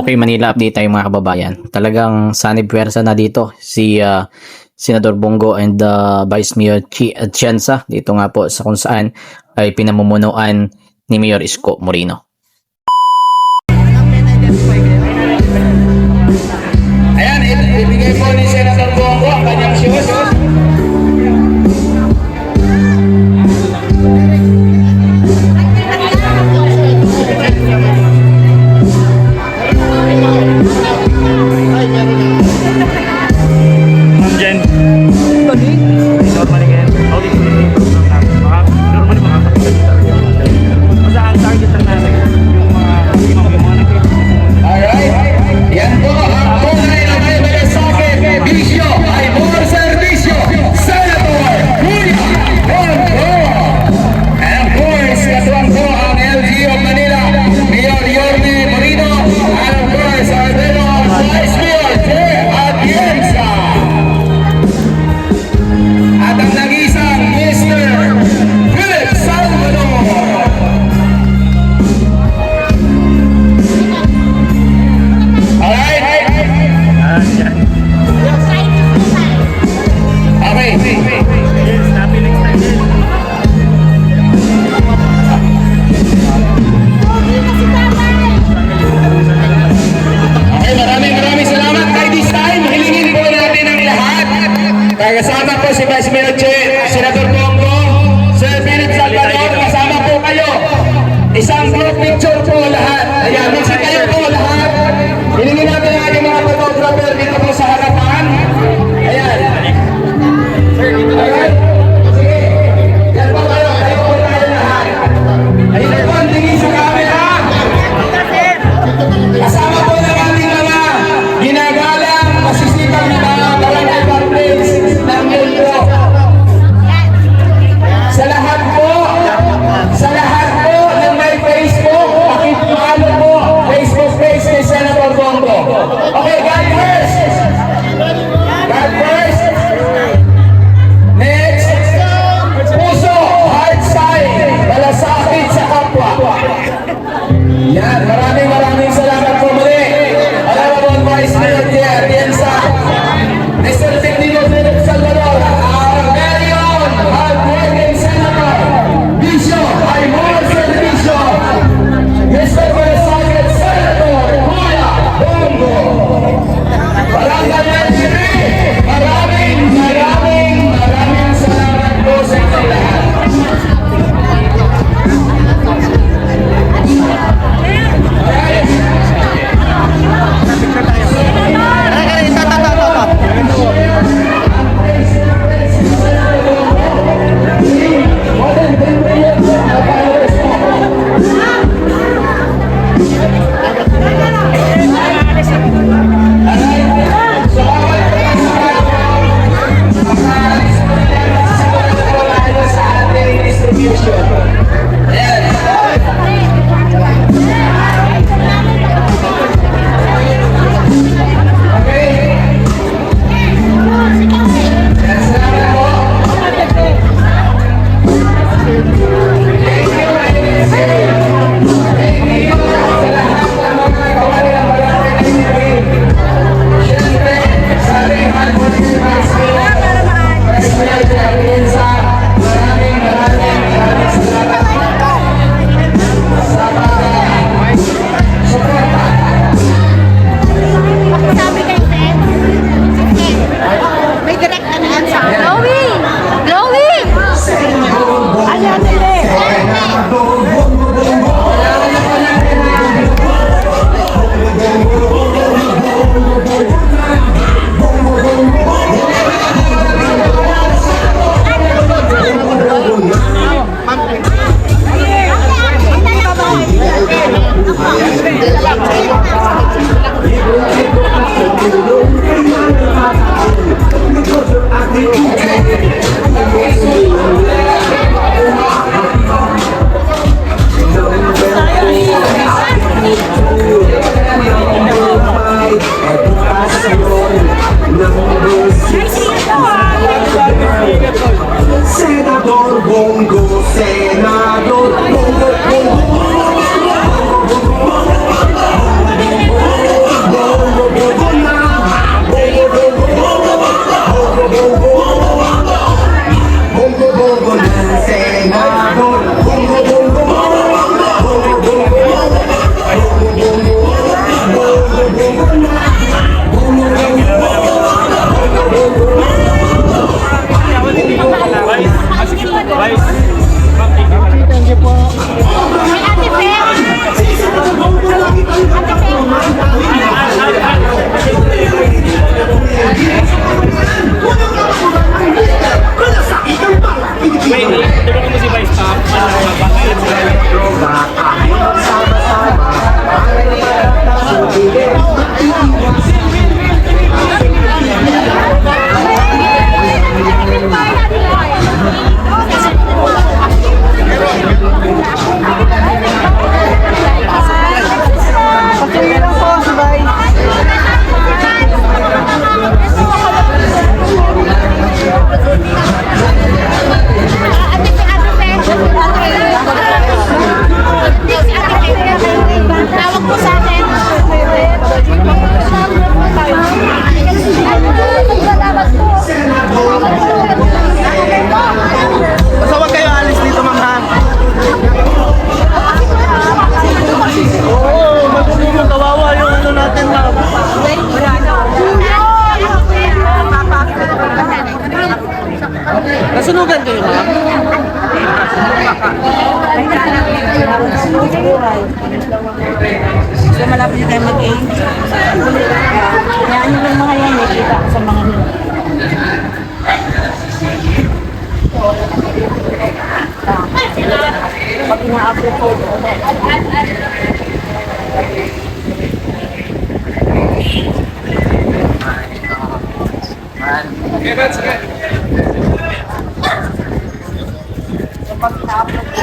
Okay, Manila update tayo mga kababayan. Talagang sanib puwersa na dito si Senador Bongo and Vice Mayor Atienza dito nga po sa kung saan ay pinamumunuan ni Mayor Isko Moreno. Ayan, ibigay po ni Senator Bongo ang kanyang shoes. Kasama po si Vice Mayor Senador Bongo, Sir Philip Salvador, kasama po kayo. Isang group picture po lahat. Ayan, magsa kayo po lahat. Hilingin natin ang ating mga photographer dito po sa harapan. Ayan. Alright. Sige. Yan po kayo. Kayo po tayo lahat. Ayun po, ang tingin sa camera. Kasama po ng ating mga ginagalang masisipang na mga barangay partners ng mundo. Sa lahat po ng may Facebook, pakipalo po Facebook page ni Senator Bongo. Okay, God first. God first. Next, puso, heart sign, malasakit sa kapwa. Yan, maraming salamat po muli. Honorable Vice Mayor Atienza, Mr. Tecnico Philip Salvador, our very own hard-working Senator, Vicio, ay more servicio, Mr. Malasakit Senator Kuya Bongo. Tawag po sa akin. Salamat po. Basta huwag kayo alis dito, ma'am, ha? Oo, matulungan, kawawa yung ano natin, ma'am. Nasunugan kayo, ma'am? So malapit na tayo mag-age. Yan yung mga yan, nakita ko sa mga pag ina-upload ko. So pag ina-upload ko,